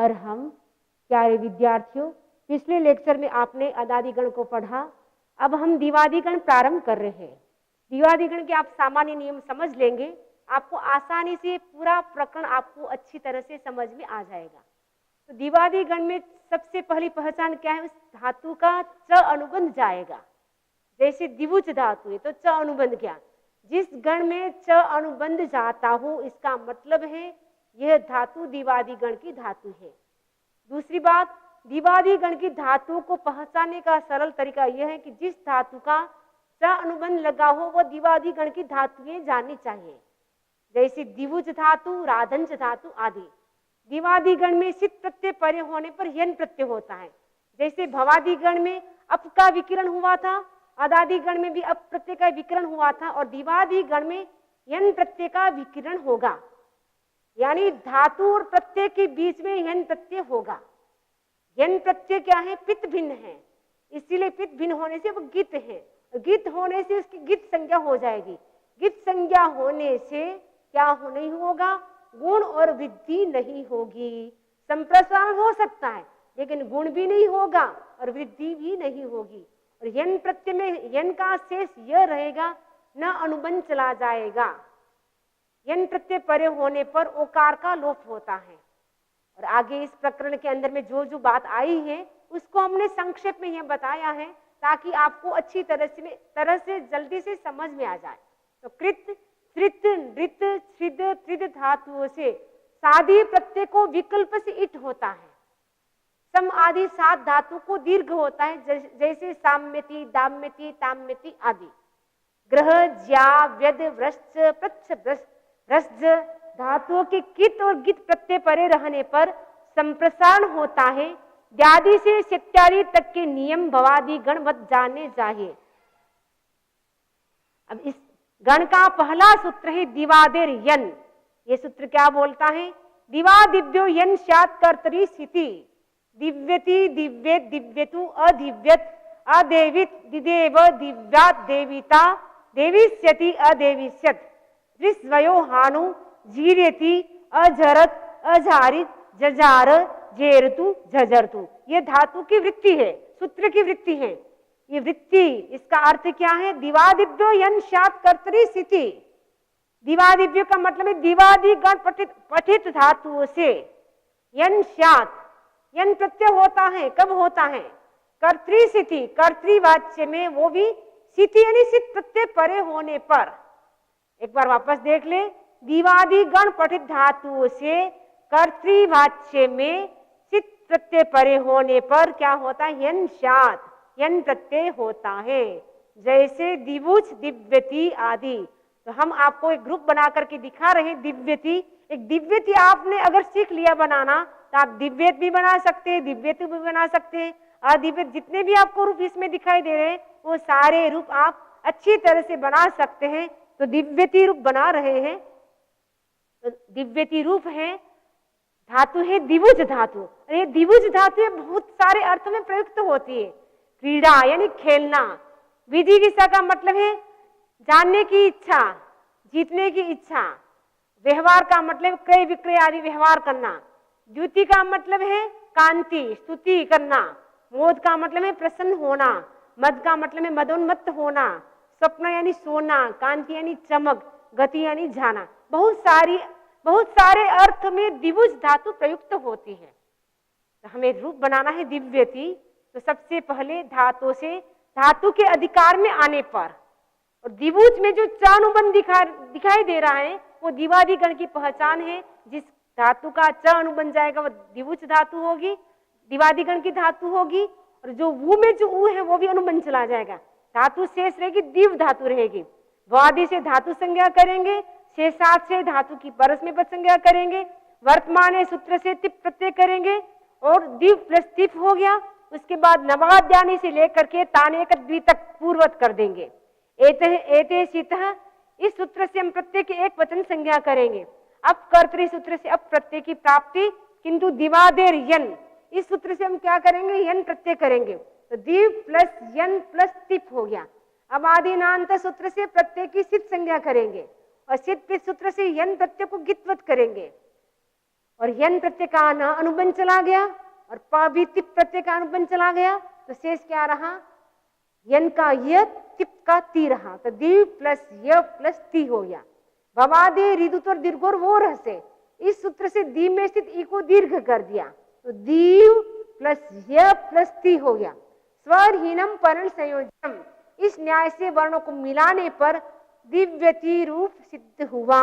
अरहम। प्यारे विद्यार्थियों, पिछले लेक्चर में आपने अदादिगण को पढ़ा, अब हम द्विवादिगण प्रारंभ कर रहे हैं। द्विवादिगण के आप सामान्य नियम समझ लेंगे, आपको आसानी से पूरा प्रकरण आपको अच्छी तरह से समझ में आ जाएगा। तो द्विवादिगण में सबसे पहली पहचान क्या है? उस धातु का च अनुबंध जाएगा। जैसे द्विभुज धातु है तो च अनुबंध क्या? जिस गण में च अनुबंध जाता हो इसका मतलब है यह धातु द्विवादिगण की धातु है। दूसरी बात, द्विवादिगण की धातु को पहचानने का सरल तरीका यह है कि जिस धातु का च अनुबंध लगा हो वो द्विवादिगण की धातुएं जाननी चाहिए। जैसे द्विभुज धातु, राधंज धातु आदि। द्विवादिगण में सित प्रत्यय परे होने पर यन प्रत्यय होता है। जैसे भवादिगण में अप का विकिरण हुआ था, अदादिगण में भी अप प्रत्यय का विकिरण हुआ था और द्विवादिगण में यन प्रत्यय का विकिरण होगा। यानी धातु और प्रत्यय के बीच में यन प्रत्यय होगा। यन प्रत्यय क्या है? पित भिन्न है, इसीलिए पित भिन्न होने से वो गित है। गित होने से उसकी गित संज्ञा हो जाएगी। गित संज्ञा होने से क्या नहीं होगा? गुण और वृद्धि नहीं होगी। संप्रसारण हो सकता है लेकिन गुण भी नहीं होगा और वृद्धि भी नहीं होगी। और यन प्रत्यय में यन का शेष यह रहेगा, न अनुबंध चला जाएगा। यन प्रत्यय परे होने पर ओकार का लोप होता है। और आगे इस प्रकरण के अंदर में जो जो बात आई है उसको हमने संक्षेप में यह बताया है ताकि आपको अच्छी तरह से जल्दी से समझ में आ जाए। तो कृत, त्रित, नृत, छ्रिद, त्रिद धातुओं से सादी प्रत्यय को विकल्प से इट होता है। सम आदि 7 धातु को दीर्घ होता है, जैसे साम्यति, दाम्यति, ताम्यति आदि। ग्रह, ज्या, व्यद, व्रश्च, प्रच्छ, व्रश्च धातुओं के कित और गित प्रत्यय परे रहने पर संप्रसारण होता है। व्याधि से सित्यादि तक के नियम भवादि गणवत जाने चाहिए। अब इस गण का पहला सूत्र है दिवादेर यन। ये सूत्र क्या बोलता है? दिवादिव्यो यन स्यात् कर्तरि स्थिति। दिव्यति, दिव्येत, दिव्यतु, अदिव्यत, अदेवित, दिदेव, दिव्यात, देविता, देविष्यति, अदेविष्यत। ऋस्वयो हानु, जीर्यति, अझरत, अझारित, जजार, जेरतु, झजरतु। ये धातु की वृत्ति है, सूत्र की वृत्ति है। ये वृत्ति, इसका अर्थ क्या है? दिवादिव्यो यन स्यात् कर्तरि स्थिति। दिवादिव्यो का मतलब है दिवादिगण पठित धातुओं से यन स्यात्, यन प्रत्यय होता है। कब होता है? कर्तृ स्थिति, कर्तृवाच्य में, वो भी स्थिति यानी सित प्रत्यय परे होने पर। एक बार वापस देख ले, दिवादिगण पठित धातुओं से कर्तृवाच्य में सित प्रत्यय परे होने पर क्या होता है? यन स्यात्, यन प्रत्यय होता है। जैसे द्विभुज, दिव्यति आदि। तो हम आपको एक ग्रुप बना करके दिखा रहे हैं दिव्यति। एक दिव्यति आपने अगर सीख लिया बनाना तो आप दिव्यत भी बना सकते हैं, दिव्यतु भी बना सकते हैं, अदिव्यत, जितने भी आपको रूप इसमें दिखाई दे रहे हैं वो सारे रूप आप अच्छी तरह से बना सकते हैं। तो दिव्यति रूप बना रहे हैं। तो दिव्यति रूप है, धातु है द्विभुज धातु। ये द्विभुज धातु बहुत सारे अर्थ में प्रयुक्त होती है। क्रीड़ा यानी खेलना, विजिगिषा का मतलब है जानने की इच्छा, जीतने की इच्छा। व्यवहार का मतलब क्रय विक्रय आदि व्यवहार करना। द्युति का मतलब है कांति, स्तुति करना। मोद का मतलब है प्रसन्न होना। मद का मतलब है मदोन्मत्त होना। स्वप्न यानी सोना, कांति यानी चमक, गति यानी जाना। बहुत सारे अर्थ में द्विभुज धातु प्रयुक्त होती है। तो हमें रूप बनाना है दिव्यति। तो सबसे पहले धातु से धातु के अधिकार में आने पर, और द्विभुज में जो च अनुबंध दिखाई दे रहा है वो द्विवादिगण की पहचान है। जिस धातु का च अनुबंध जाएगा वो द्विभुज धातु होगी, द्विवादिगण की धातु होगी। और जो वु में जो उ है वो भी अनुबंध चला जाएगा। धातु शेष रहेगी, दिव धातु रहेगी। वादि से धातु संज्ञा करेंगे, शेषात से धातु की परस में पद संज्ञा करेंगे, वर्तमान सूत्र से तिप प्रत्यय करेंगे और दिव प्लस तिप हो गया। उसके बाद नवाद्यानि से लेकर के तानेक द्वि तक पूर्वत कर देंगे। एते शीतः, इस सूत्र से हम प्रत्यय के एक वचन संज्ञा करेंगे। अब कर्तृ सूत्र से अब प्रत्यय की प्राप्ति, किंतु दिवादेर यन, इस सूत्र से हम क्या करेंगे? यन प्रत्यय करेंगे। तो दिव प्लस यन प्लस तिप हो गया। अब आदिनांत सूत्र से प्रत्यय की सिद्ध संज्ञा करेंगे और सिद्ध पित सूत्र से यन प्रत्यय को गित्वत करेंगे। और और यन प्रत्यय का न अनुबंध चला गया और प भी तिप प्रत्यय का अनुबंध चला गया, तो शेष क्या रहा, यन का य तिप का ती रहा। तो दिव प्लस य प्लस ती हो गया। भवादे रिदुत और दीर्घोर वो रह से, इस सूत्र से दी में स्थित ई को दीर्घ कर दिया, तो दीव प्लस य प्लस ती हो गया। स्वरहीनम पर्ण संयोजम, इस न्याय से वर्णों को मिलाने पर दिव्यति रूप सिद्ध हुआ।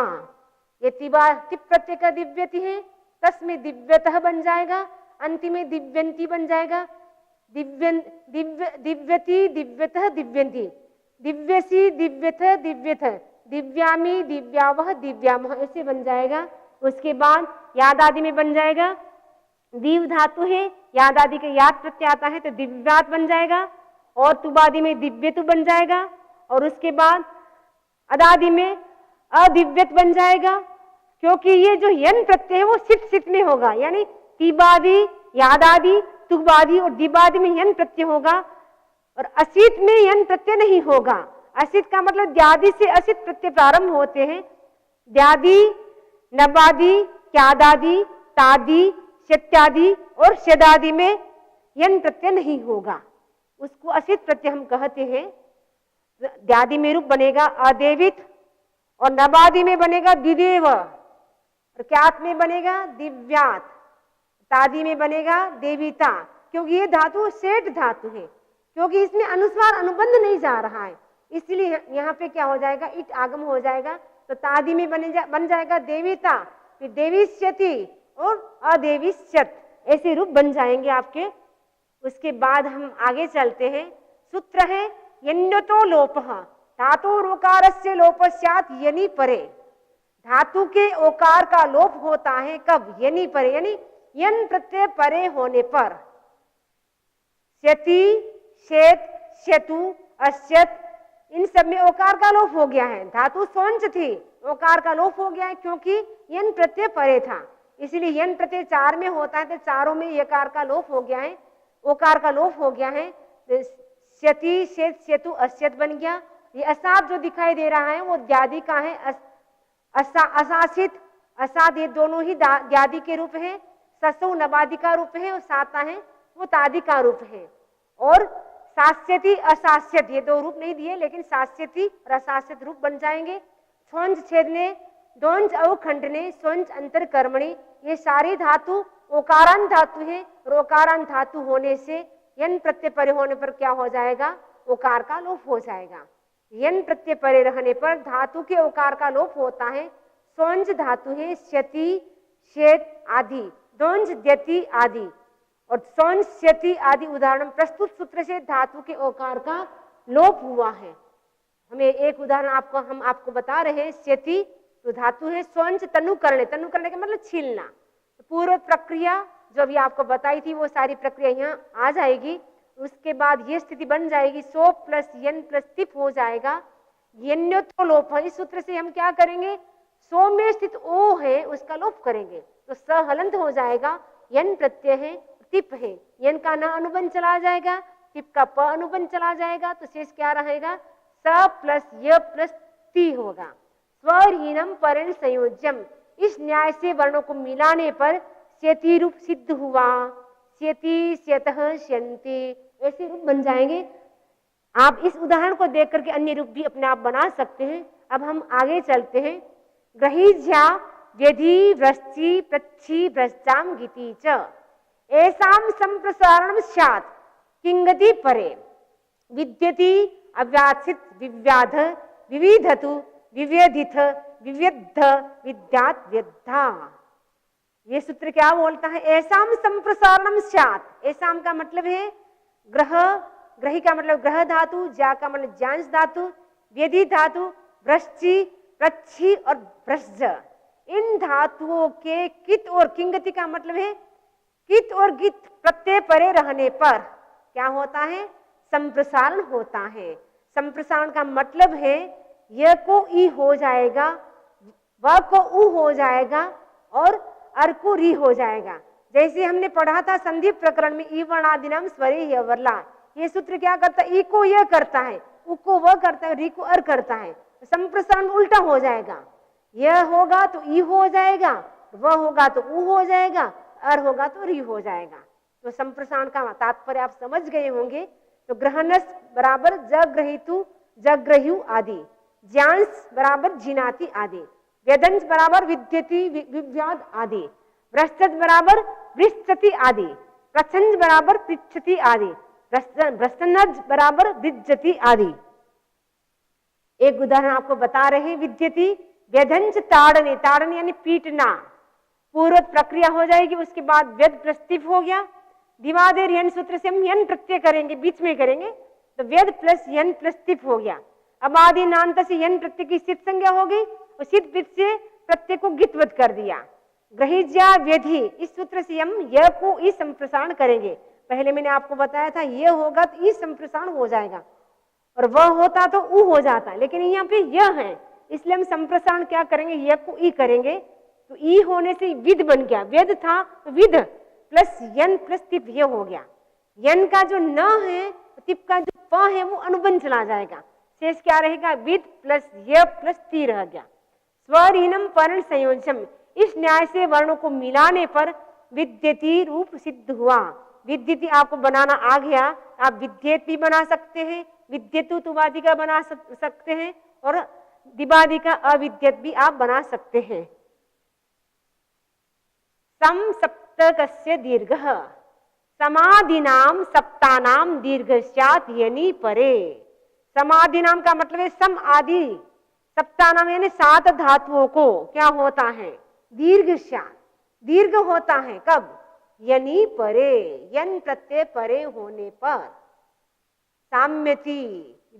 ये तिप प्रत्यय का दिव्यति है, तस्में दिव्यतः बन जाएगा, अंतिम में दिव्यंती बन जाएगा। दिव्यति दिव्यतः दिव्यंती, दिव्यसी दिव्यथ दिव्यथ, दिव्यामी दिव्यावह दिव्यामह, ऐसे बन जाएगा। उसके बाद याद आदि में बन जाएगा, दीव धातु है, याद आदि के याद प्रत्यय आता है तो दिव्यात बन जाएगा, और तुबादि में दिव्यतु बन जाएगा, और उसके बाद अदादि में अदिव्यत बन जाएगा, क्योंकि ये जो यन प्रत्यय है वो सित में होगा, यानी तिबादि, यादादि, तुबादि और दिबादि में यन प्रत्यय होगा, और असित में यन प्रत्यय नहीं होगा। असित का मतलब द्यादि से असित प्रत्यय प्रारंभ होते हैं। द्यादि, नबादि, क्यादादि, तादि, शत्यादि और शदादि में यन प्रत्यय नहीं होगा, उसको असित प्रत्यय हम कहते हैं। द्यादि में रूप बनेगा अदेवित, और नबादि में बनेगा द्विदेव, और क्यात में बनेगा दिव्यात, तादि में बनेगा देविता, क्योंकि ये धातु सेठ धातु है, क्योंकि इसमें अनुस्वार अनुबंध नहीं जा रहा है, इसलिए यहाँ पे क्या हो जाएगा, इट आगम हो जाएगा। तो तादि में बन जाएगा देविता, फिर देविष्यति और अदेविष्यत, ऐसे रूप बन जाएंगे आपके। उसके बाद हम आगे चलते हैं। सूत्र है यन्यतो लोपः, धातोरोकारस्य लोपः स्यात् यनि परे, धातु के ओकार का लोप होता है कब, यनि परे, यानी यन प्रत्यय परे होने पर। श्यति, श्येत, श्यतु, अश्यत, इन सब में ओकार का लोप हो गया है। धातु सोंच थी, ओकार का लोप हो गया है क्योंकि यन प्रत्यय परे था, इसलिए यन प्रत्यय चार में होता है तो चारों में यकार का लोप हो गया है, ओकार का लोप हो गया है। श्यति, श्येत, श्यतु, अश्यत बन गया। ये असात जो दिखाई दे रहा है वो द्यादि का है, असासित, असाद, ये दोनों ही द्यादि के रूप है। ससु नबादि का रूप है, और साता है वो तादि का रूप है। और सास्यति, असास्यत, ये दो रूप नहीं दिए, लेकिन सास्यति और असास्यत रूप बन जाएंगे। छोंज छेदने, दोंज अवखंडने, स्वंज अंतर कर्मणि, ये सारी धातु ओकारांत धातु है, और ओकारांत धातु होने से यन प्रत्यय परे होने पर क्या हो जाएगा, ओकार का लोप हो जाएगा। यन प्रत्यय परे रहने पर धातु के ओकार का लोप होता है। स्वंज धातु है श्यति, श्येत आदि, दोंज द्यति आदि, और स्वंज, श्यति आदि उदाहरण प्रस्तुत सूत्र से धातु के ओकार का लोप हुआ है। हमें एक उदाहरण हम आपको बता रहे हैं। श्यति तो धातु है स्वंज तनु करने, तनु करने का मतलब छीलना। तो पूर्व प्रक्रिया जो अभी आपको बताई थी वो सारी प्रक्रिया यहाँ आ जाएगी। उसके बाद ये स्थिति बन जाएगी, सो प्लस यन प्लस तिप हो जाएगा, यन्योतो लोप। इस सूत्र से हम क्या करेंगे, सो में स्थित ओ है उसका लोप करेंगे, तो स हलंत हो जाएगा। यन प्रत्यय है, तिप है, यन का न अनुबंध चला जाएगा, तिप का प अनुबंध चला जाएगा, तो शेष क्या रहेगा, स प्लस य प्लस ती होगा। स्वरहीनम पर्ण संयोज्यम, इस न्याय से वर्णों को मिलाने पर श्यति रूप सिद्ध हुआ। श्यति, श्यतः, श्यन्ति, ऐसे रूप बन जाएंगे। आप इस उदाहरण को देख करके अन्य रूप भी अपने आप बना सकते हैं। अब हम आगे चलते हैं। ग्रहीज्या व्यधि व्रश्चि प्रच्छि भ्रष्टाम गीति च ऐसाम संप्रसारणम स्यात् किंगति परे विद्यति अव्यासित विव्याध विविधतु विव्यधित विव्यद्ध विद्यात् व्यद्धा। ये सूत्र क्या बोलता है, ऐसाम संप्रसारणम स्यात्। ऐसाम का मतलब है ग्रह, ग्रही का मतलब ग्रह धातु, ज्या का मतलब ज्यांश धातु, व्यधि धातु, व्रश्चि, प्रच्छि और भ्रष्ज, इन धातुओं के कित और किंगति का मतलब है कित और गित प्रत्यय परे रहने पर क्या होता है, संप्रसारण होता है। संप्रसारण का मतलब है य को ई हो जाएगा, व को उ हो जाएगा और अर को री हो जाएगा। जैसे हमने पढ़ा था संधि प्रकरण में ई वर्णादिनाम स्वरे य वर्ला, ये सूत्र क्या करता है, ई को य करता है, उ को व करता है, री को अर करता है। संप्रसारण उल्टा हो जाएगा, यह होगा तो ई हो जाएगा, वह होगा तो ऊ हो जाएगा, अर होगा तो री हो जाएगा। तो संप्रसारण का तात्पर्य आप समझ गए होंगे। तो ग्रहणस बराबर जग्रहितु जग्रह्यु आदि, ज्यांस बराबर जिनाति आदि, वेदंश बराबर विद्यति विव्याद आदि, वृश्चत बराबर वृश्चति आदि, प्रच्छंज बराबर पृच्छति आदि, भ्रष्टनज बराबर विज्जति आदि। एक उदाहरण आपको बता रहे हैं। विद्यति व्यदंश ताड़ने, ताड़ने यानी पीटना, पूर्व प्रक्रिया हो जाएगी, उसके बाद व्यद प्रस्तिप हो गया। दिवादेर यन सूत्र से हम यन प्रत्यय करेंगे, बीच में करेंगे, तो व्यद प्लस यन प्रस्तिप हो गया। अब आदि नान्त से यन प्रत्यय की सिद्ध संज्ञा हो गई, और सिद्ध पित से प्रत्यय को गितवत कर दिया। ग्रहिज्या व्यधि, इस सूत्र से हम य को ई संप्रसारण करेंगे। पहले मैंने आपको बताया था ये होगा तो ई संप्रसारण हो जाएगा, और वह होता तो ऊ हो जाता, लेकिन यहाँ पे यह है, इसलिए हम संप्रसारण क्या करेंगे, यह को ई करेंगे। तो ई होने से विद बन गया, वेद था तो with plus N plus tip ये हो गया। यन का जो न है, तिप का जो प है वो अनुबंध चला जाएगा, शेष क्या रहेगा, विद प्लस य प्लस ती रह गया। स्वरीनम वर्ण संयोजम, इस न्याय से वर्णों को मिलाने पर विद्यति रूप सिद्ध हुआ। विद्यति आपको बनाना आ गया, आप विद्येत भी बना सकते हैं, विद्यतु तुवादि का बना सकते हैं, और दिवादि का अविद्यत भी आप बना सकते हैं। सम सप्तकस्य दीर्घः, समाधिनाम सप्तानाम दीर्घस्यात् यनि परे। समाधिनाम का मतलब है सम आदि, सप्तानाम यानी 7 धातुओं को क्या होता है, दीर्घस्यात्, दीर्घ होता है कब, यनि परे, यन प्रत्यय परे होने पर। साम्यति,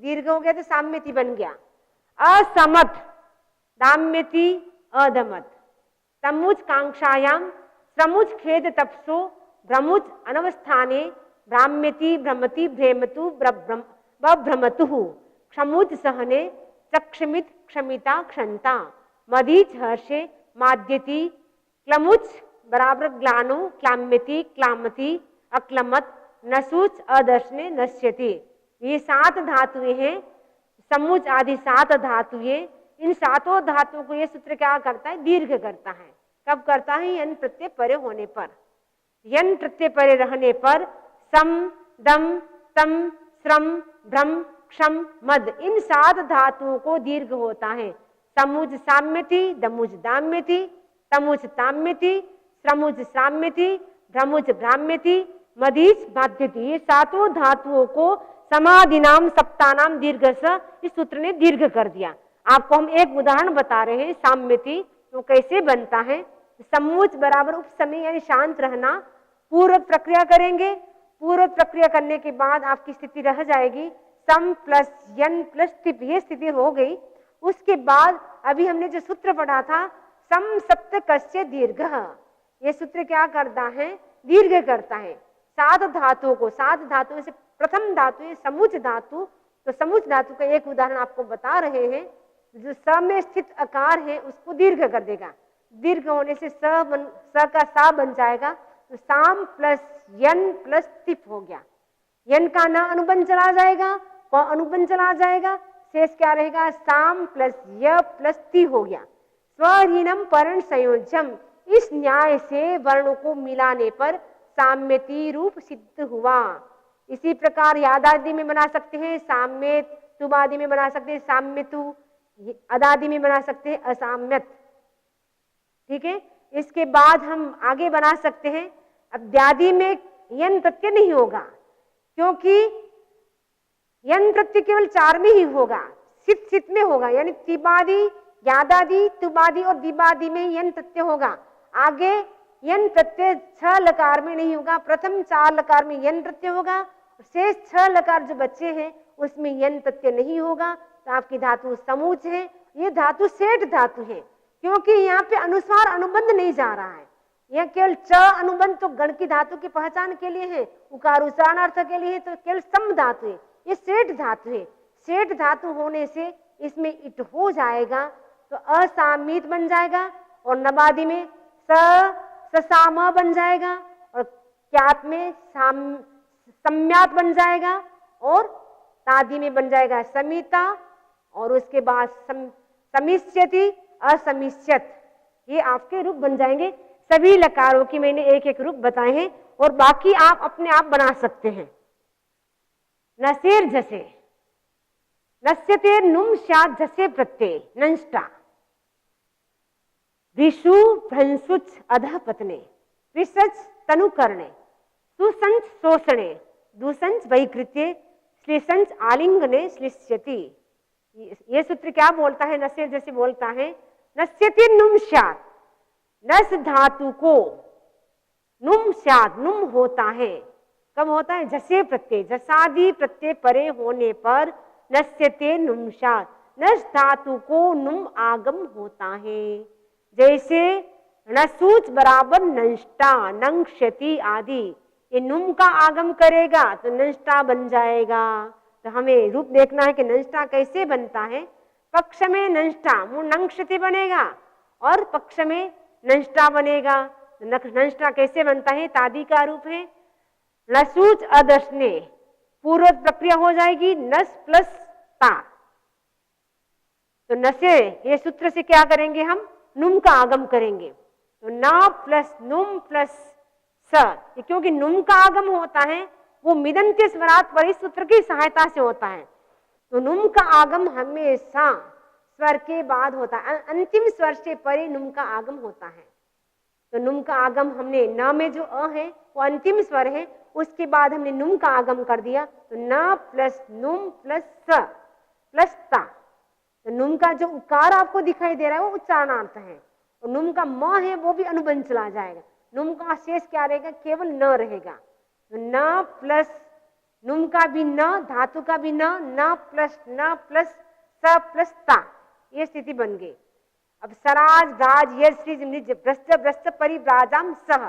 दीर्घ हो गया तो साम्यति बन गया। असमत, दाम्यति अदमत। समुच कांक्षायाम समुच खेद तपसो भ्रमुच अनवस्थाने भ्राम्यति भ्रमति भ्रेमतु भ्रमतु। क्षमुच सहने चक्षमित क्षमिता क्षंता। मदीच हर्षे माद्यति। क्लमुच बराबर ग्लानो क्लाम्यति क्लामति अक्लमत। नसूच अदर्शने नश्यति। ये 7 धातुएं हैं, समुच आदि 7 धातुएं। इन 7 धातुओं को ये सूत्र क्या करता है, दीर्घ करता है। कब करता है, यन प्रत्यय परे होने पर। यन प्रत्यय परे रहने पर सम दम तम श्रम भ्रम क्षम मद, इन 7 धातुओं को दीर्घ होता है। समुज साम्यति, दमुज दाम्यति, तमुज ताम्यति, श्रमुज साम्यति, भ्रमुज भ्राम्यति, मदीच बाध्यति। ये 7 धातुओं को समाधिनाम सप्तानाम दीर्घ स, इस सूत्र ने दीर्घ कर दिया। आपको हम एक उदाहरण बता रहे हैं, साम्यति तो कैसे बनता है। समुच बराबर उपसमय यानी शांत रहना, पूर्व प्रक्रिया करेंगे, पूर्व प्रक्रिया करने के बाद आपकी स्थिति रह जाएगी सम प्लस यन प्लस तिप, ये स्थिति हो गई। उसके बाद अभी हमने जो सूत्र पढ़ा था सम सप्तकस्य दीर्घः, ये सूत्र क्या करता है, दीर्घ करता है। 7 धातुओं को, 7 धातुओं से प्रथम धातु है समुच धातु, तो समुच धातु का एक उदाहरण आपको बता रहे हैं। जो स में स्थित आकार है उसको दीर्घ कर देगा, दीर्घ होने से स का सा बन जाएगा, तो साम प्लस यन प्लस तिप हो गया। यन का न अनुबंध चला जाएगा, प अनुबंध चला जाएगा, शेष क्या रहेगा, साम प्लस य प्लस ति हो गया। स्वहीनम पर्ण संयोजम, इस न्याय से वर्णों को मिलाने पर साम्यति रूप सिद्ध हुआ। इसी प्रकार यादादि में बना सकते हैं साम्यत, तुबादि में बना सकते हैं साम्यतु, अदादि में बना सकते हैं असाम्यत। ठीक है, इसके बाद हम आगे बना सकते हैं। अब द्यादि में यन प्रत्यय नहीं होगा, क्योंकि यन प्रत्यय केवल 4 में ही होगा, सित सित में होगा, यानी तिबादि, यादादि, तुबादि और दिबादि में यन प्रत्यय होगा। आगे यन प्रत्यय 6 लकार में नहीं होगा, प्रथम 4 लकार में यन प्रत्यय होगा, शेष 6 लकार जो बच्चे हैं उसमें यन प्रत्यय नहीं होगा। तो आपकी धातु समूच है, ये धातु सेठ धातु है, क्योंकि यहाँ पे अनुस्वार अनुबंध नहीं जा रहा है, यह केवल च अनुबंध तो गण की धातु की पहचान के लिए है, उकार उच्चारण अर्थ के लिए है, तो केवल सम धातु है, ये सेठ धातु है। सेठ धातु होने से इसमें इट हो जाएगा, तो असामित बन जाएगा, और नबादि में ससाम बन जाएगा, और क्यात में सम्यात बन जाएगा, और तादि में बन जाएगा समिता, और उसके बाद समिष्यति असमिष्यत। ये आपके रूप बन जाएंगे। सभी लकारों की मैंने एक एक रूप बताए हैं और बाकी आप अपने आप बना सकते हैं। नसेर जसे, नस्यते नुम शात जसे प्रत्यय नंष्टा, ऋषु भ्रंसुच अधः पतने, ऋषच तनुकरणे, सुसंच शोषणे, दुसंच वैकृत्ये, श्लिषंच आलिंगने श्लिष्यति। ये सूत्र क्या बोलता है? नस्य जैसे बोलता है, नस्यति नुम शात, नस धातु को नुम शात, नुम होता है, कब होता है? जसे प्रत्यय, जसादि प्रत्यय परे होने पर नस्यते नुम शात, नस धातु को नुम आगम होता है। जैसे नसूच बराबर नंष्टा, नंक्षति आदि, ये नुम का आगम करेगा तो नंष्टा बन जाएगा। तो हमें रूप देखना है कि नंष्टा कैसे बनता है। पक्ष में नंष्टा नंक्षति बनेगा और पक्ष में नंष्टा बनेगा। नंष्टा कैसे बनता है? तादि का रूप है। नसूच अदर्शने, पूर्व प्रक्रिया हो जाएगी नस प्लस ता। तो नसे, ये सूत्र से क्या करेंगे हम? नुम का आगम करेंगे। तो ना प्लस नुम प्लस स, क्योंकि नुम का आगम होता है वो मिदंत्य स्वरात पर इस सूत्र की सहायता से होता है। तो नुम का आगम हमेशा स्वर के बाद होता है, अंतिम स्वर से परे नुम का आगम होता है। तो नुम का आगम हमने न में जो अ है वो अंतिम स्वर है, उसके बाद हमने नुम का आगम कर दिया। तो न प्लस नुम प्लस स प्लस ता। तो नुम का जो उकार आपको दिखाई दे रहा है वो उच्चारणार्थ है, और नुम का म है वो भी अनुबंध चला जाएगा। नुम का शेष क्या रहेगा? केवल न रहेगा। तो न प्लस नुम का भी न, धातु का भी न प्लस न प्लस स प्लस ता, ये स्थिति बन गई। अब सराज गाज यज श्रीज निज भ्रष्ट भ्रष्ट परिव्राजाम सह,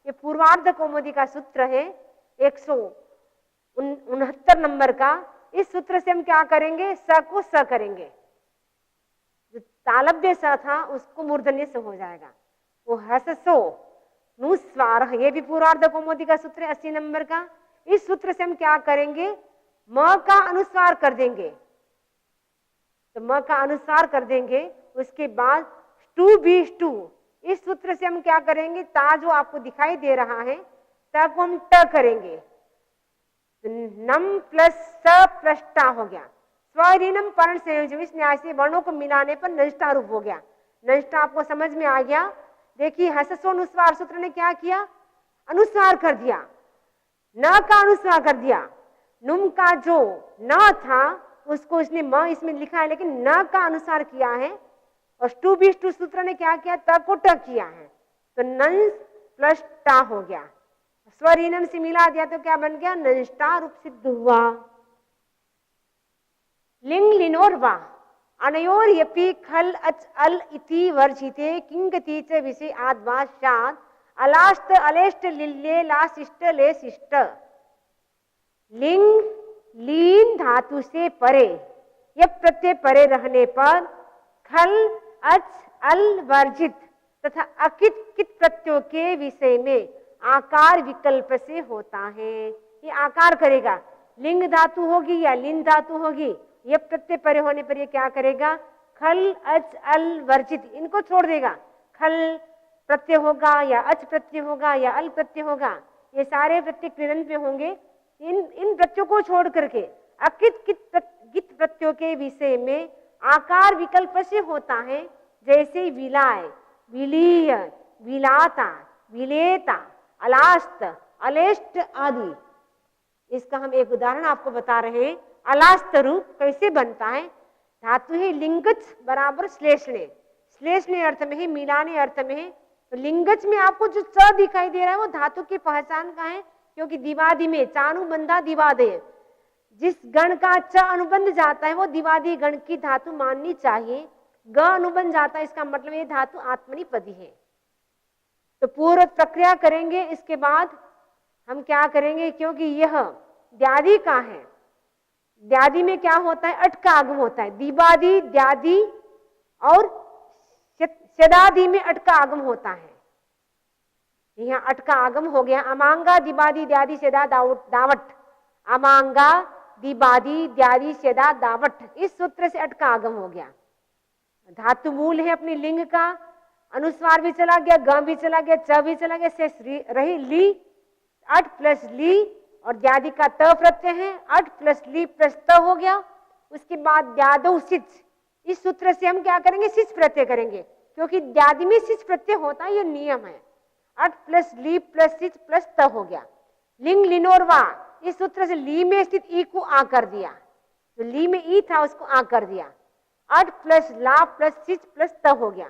ये पूर्वार्ध कौमुदी का सूत्र है 169 नंबर का। इस सूत्र से हम क्या करेंगे? स को स करेंगे, जो तालव्य स था उसको मूर्धन्य से हो जाएगा। वो हससो नुस्वार, ये भी पूर्वार्ध कौमुदी का सूत्र है 80 नंबर का। इस सूत्र से हम क्या करेंगे? म का अनुस्वार कर देंगे। तो म का अनुस्वार कर देंगे, उसके बाद टू बी टू, इस सूत्र से हम क्या करेंगे? ता जो आपको दिखाई दे रहा है ता को हम ट करेंगे। तो नम प्लस स प्लस टा हो गया। स्वरिनम पर्ण संयोजन, इस न्याय से वर्णों को मिलाने पर नष्टा रूप हो गया। नष्टा आपको समझ में आ गया? देखिए हससो अनुस्वार सूत्र ने क्या किया? अनुस्वार कर दिया, न का अनुस्वार कर दिया। नुम का जो न था उसको इसने म इसमें लिखा है, लेकिन न का अनुसार किया है। और टू बीस टू सूत्र ने क्या किया? त को ट किया है। तो नंस प्लस टा हो गया। स्वरिनम से मिला दिया तो क्या बन गया? नंष्टा रूप सिद्ध हुआ। लिंग लिनोर वा अनयोर यपि खल अच अल इति वर्जिते किंगति च विषय आद्वा शाद अलाष्ट अलेष्ट लिल्ले लाशिष्ट ले शिष्ट। लिंग लीन धातु से परे, यह प्रत्यय परे रहने पर खल अच अल वर्जित तथा अकित कित प्रत्ययों के विषय में आकार विकल्प से होता है। ये आकार करेगा, लिंग धातु होगी या लिन धातु होगी, यह प्रत्यय परे होने पर ये क्या करेगा? खल अच अल वर्जित, इनको छोड़ देगा। खल प्रत्यय होगा या अच प्रत्यय होगा या अल प्रत्यय होगा, ये सारे प्रत्यय कृदंत में होंगे। इन प्रत्ययों को छोड़ करके अकित कित प्रत्ययों के विषय में आकार विकल्प से होता है। जैसे विलाय, विलीय, विलाता, विलेता, अलास्त, अलेष्ट आदि। इसका हम एक उदाहरण आपको बता रहे हैं। अलास्त रूप कैसे बनता है? धातु है लिंगच बराबर श्लेषणे, श्लेषणे अर्थ में है, मिलाने अर्थ में है। तो लिंगच में आपको जो च दिखाई दे रहा है वो धातु की पहचान का है, क्योंकि दिवादी में चानुबंधा दिवादे, जिस गण का च अनुबंध जाता है वो दिवादी गण की धातु माननी चाहिए। ग अनुबंध जाता है, इसका मतलब ये धातु आत्मनिपदी है। तो पूर्व प्रक्रिया करेंगे, इसके बाद हम क्या करेंगे? क्योंकि यह द्यादी का है, द्यादी में क्या होता है? अट का आगम होता है। दिवादी, द्यादी और शदादी में अट का आगम होता है। यहाँ अट का आगम हो गया। अमांगा, दिवादी, द्यादी, शदा, दावट। अमांगा, दिवादी, द्यादी, शदा, दावट, इस सूत्र से अट का आगम हो गया। धातु मूल है अपनी लिंग का, अनुस्वार भी चला गया, ग भी चला गया, च भी चला गया, शेष रही ली, अट प्लस ली और द्यादि का त प्रत्यय है, अट प्लस ली प्लस त हो गया। उसके बाद द्यादौ सिच, इस सूत्र से हम क्या करेंगे, सिच प्रत्यय करेंगे, क्योंकि द्यादि में सिच प्रत्यय होता है, ये नियम है। अट प्लस ली प्लस सिच प्लस त हो गया। लिंग लिनोरवा, इस सूत्र से ली में स्थित ई को आ कर दिया, जो ली में ई था उसको आ कर दिया। अट प्लस ला प्लस सिच प्लस त हो गया।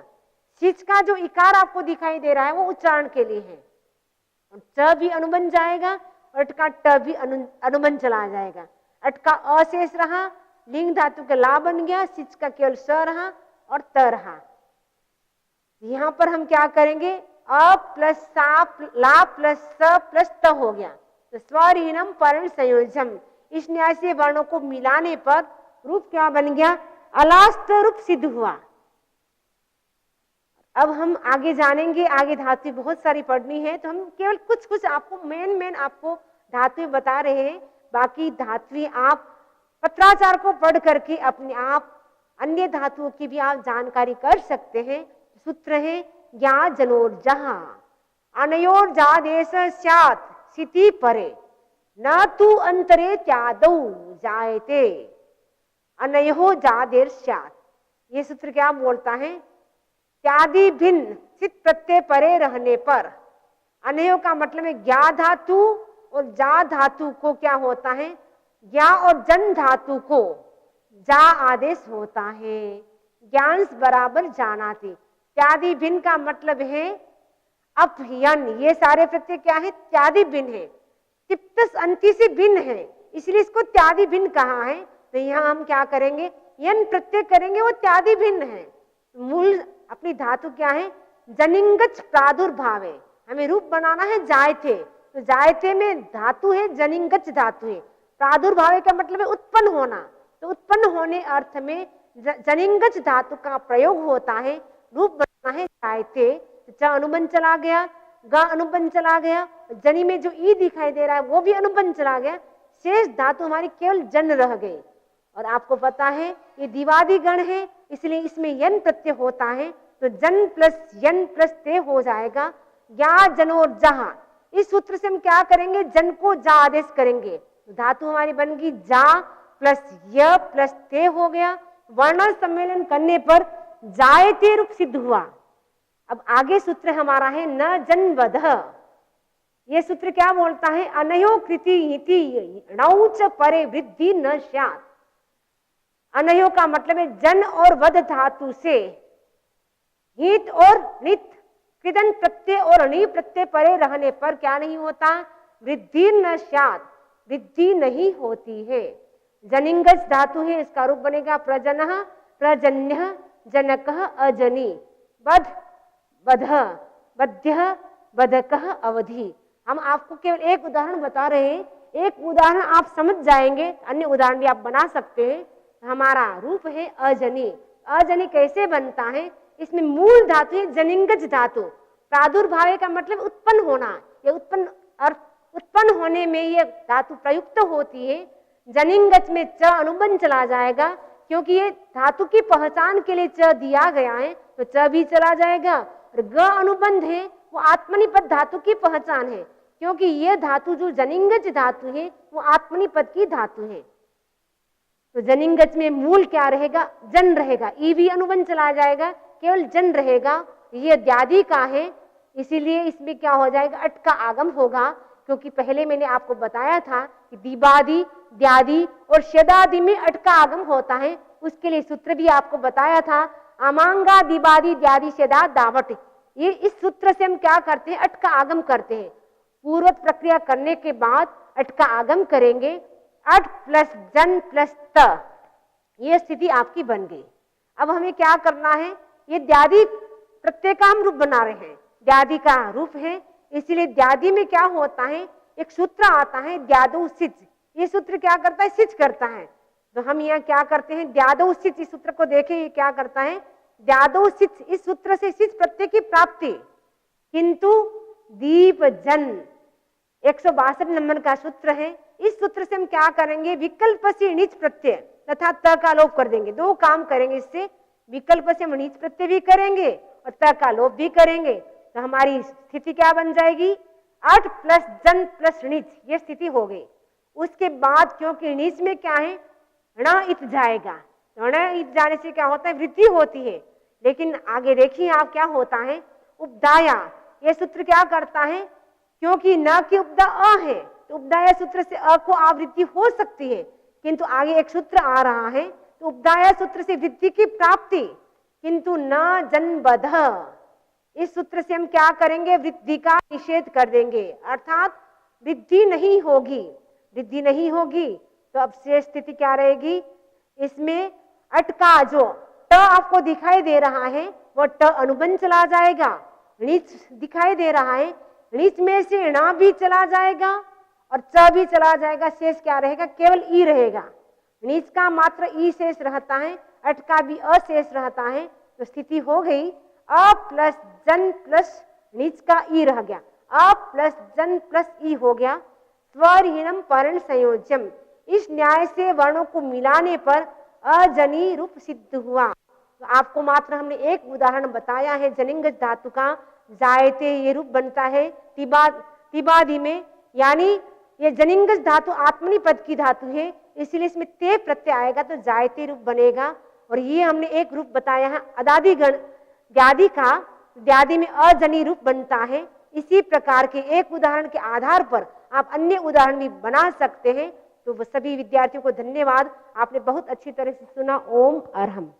सिच का जो इकार आपको दिखाई दे रहा है वो उच्चारण के लिए है, च भी अनुबंध जाएगा और अट का ट भी अनुबंध चला जाएगा। अट का अशेष रहा, लिंग धातु का ला बन गया, सिच का केवल स रहा और त रहा। यहां पर हम क्या करेंगे, अ प्लस सा ला प्लस स प्लस त हो गया, तो स्वरहीनम पर्ण संयोजम, इस न्याय से वर्णों को मिलाने पर रूप क्या बन गया, अलास्त रूप सिद्ध हुआ। अब हम आगे जानेंगे, आगे धातु बहुत सारी पढ़नी है, तो हम केवल कुछ कुछ आपको मेन आपको धातु बता रहे हैं। बाकी धातु आप पत्राचार को पढ़ करके अपने आप अन्य धातुओं की भी आप जानकारी कर सकते हैं। सूत्र है या जनोर जहा अनयोर जादेश स्यात् सिति परे न तु अंतरे त्यादौ जायते अनयो जादेर स्यात्। ये सूत्र क्या बोलता है, त्यादि भिन्न सित प्रत्यय परे रहने पर, अनयो का मतलब है ज्ञा धातु और जा धातु को क्या होता है, ज्ञा और जन धातु को जा आदेश होता है, ज्ञांस बराबर जानाति। त्यादि भिन्न का मतलब है अप यन, ये सारे प्रत्यय क्या है, त्यादि भिन्न है, तिप्तस अंति से भिन्न है, इसलिए इसको त्यादि भिन्न कहा है। तो यहाँ हम क्या करेंगे, यन प्रत्यय करेंगे, वो त्यादि भिन्न है। मूल अपनी धातु क्या है, जनिंगच प्रादुर्भाव है, हमें रूप बनाना है जायते, तो जायते में धातु है जनिंगच धातु है, प्रादुर्भाव का मतलब है उत्पन्न होना, तो उत्पन्न होने अर्थ में जनिंगच धातु का प्रयोग होता है, रूप बनाना है जायते। च अनुबंध चला गया, ग अनुबंध चला गया, जनी में जो ई दिखाई दे रहा है वो भी अनुबंध चला गया, शेष धातु हमारी केवल जन रह गई। और आपको पता है ये दिवादी गण है, इसलिए इसमें यन प्रत्यय होता है, तो जन प्लस यन प्लस ते हो जाएगा, या जनोर जहा। इस सूत्र से हम क्या करेंगे, जन को जा आदेश करेंगे, तो धातु हमारी बन गई जा प्लस य प्लस ते हो गया। वर्ण सम्मेलन करने पर जायते रूप सिद्ध हुआ। अब आगे सूत्र हमारा है न जन्वध। ये सूत्र क्या बोलता है, अनयो कृति इति णौच परे वृद्धि न स्यात्। अनयो का मतलब है जन और वध धातु से हित और नित कृदन प्रत्यय और अणि प्रत्यय परे रहने पर क्या नहीं होता, वृद्धि न स्यात्, वृद्धि नहीं होती है। जनिंगज धातु है, इसका रूप बनेगा प्रजनः प्रजन्य जनकः अजनी, बध बध बध्यः बधकः अवधि। हम आपको केवल एक उदाहरण बता रहे हैं, एक उदाहरण आप समझ जाएंगे, अन्य उदाहरण भी आप बना सकते हैं। हमारा रूप है अजनी, अजनी कैसे बनता है, इसमें मूल धातु है जनिंगज धातु, प्रादुर्भाव का मतलब उत्पन्न होना, ये उत्पन्न होने में ये धातु प्रयुक्त होती है। जनिंगज में च अनुबंध चला जाएगा, क्योंकि ये धातु की पहचान के लिए च दिया गया है, तो च भी चला जाएगा। और ग अनुबंध है, वो आत्मनिपद धातु की पहचान है, क्योंकि ये धातु जो जनिंगज धातु है वो आत्मनिपद की धातु है। तो जनिंगज में मूल क्या रहेगा, जन रहेगा, ई भी अनुबंध चला जाएगा, केवल जन रहेगा। ये द्यादि का है, इसीलिए इसमें क्या हो जाएगा, अट का आगम होगा, क्योंकि पहले मैंने आपको बताया था कि दिवादि द्यादि और शदादि में अट का आगम होता है। उसके लिए सूत्र भी आपको बताया था, अमांगा दिवादि द्यादि शदा दावट। ये इस सूत्र से हम क्या करते हैं, अट का आगम करते हैं। पूर्वत प्रक्रिया करने के बाद अट का आगम करेंगे, अट प्लस जन प्लस त, ये स्थिति आपकी बन गई। अब हमें क्या करना है, ये द्यादि प्रत्यय का हम रूप बना रहे हैं, द्यादि का रूप है, इसीलिए द्यादि में क्या होता है, एक सूत्र आता है द्यादौ सिच। ये सूत्र क्या करता है, सिच करता है। तो हम यहाँ क्या करते हैं, द्यादौ सिच, इस सूत्र को देखें, ये क्या करता है, द्यादौ सिच, इस सूत्र से सिच प्रत्यय की प्राप्ति। किंतु दीप जन 162 नंबर का सूत्र है, इस सूत्र से हम क्या करेंगे, विकल्प से नीच प्रत्यय तथा त का लोप कर देंगे। दो काम करेंगे इससे, विकल्प से हम नीच प्रत्यय भी करेंगे और त का लोप भी करेंगे तो हमारी स्थिति क्या बन जाएगी, अट प्लस जन प्लस णिच, ये स्थिति हो गई। उसके बाद क्योंकि णिच में क्या है, ण इत जाएगा, ण इत जाने से क्या होता है, वृद्धि होती है। लेकिन आगे देखिए आप क्या होता है, उपदाया, ये सूत्र क्या करता है, क्योंकि न की उपदा अ है तो उपदाया सूत्र से अ को आवृत्ति हो सकती है, किंतु आगे एक सूत्र आ रहा है तो उपदाया सूत्र से वृद्धि की प्राप्ति, किंतु न जन्मबध, इस सूत्र से हम क्या करेंगे, वृद्धि का निषेध कर देंगे, अर्थात वृद्धि नहीं होगी। वृद्धि नहीं होगी तो अब शेष स्थिति क्या रहेगी, इसमें अटका जो ट आपको दिखाई दे रहा है वो ट अनुबंध चला जाएगा, णिच दिखाई दे रहा है, णिच में से ण भी चला जाएगा और च भी चला जाएगा, शेष क्या रहेगा, केवल ई रहेगा। णिच का मात्र ई शेष रहता है, अट का भी अशेष रहता है, तो स्थिति हो गई अ प्लस जन प्लस णिच का ई रह गया, अ प्लस जन प्लस ई हो गया, स्वरहीनम पर्ण संयोज्यम। इस न्याय से वर्णों को मिलाने पर अजनी रूप सिद्ध हुआ। तो आपको मात्र हमने एक उदाहरण बताया है, जनिंगज धातु का जायते ये रूप बनता है तिबादी में, यानी ये जनिंगज धातु आत्मनि पद की धातु है, इसलिए इसमें ते प्रत्यय आएगा तो जायते रूप बनेगा। और ये हमने एक रूप बताया है अदादि गण व्याधि का, व्याधि में अजनी रूप बनता है। इसी प्रकार के एक उदाहरण के आधार पर आप अन्य उदाहरण भी बना सकते हैं। तो सभी विद्यार्थियों को धन्यवाद, आपने बहुत अच्छी तरह से सुना। ओम अरहम।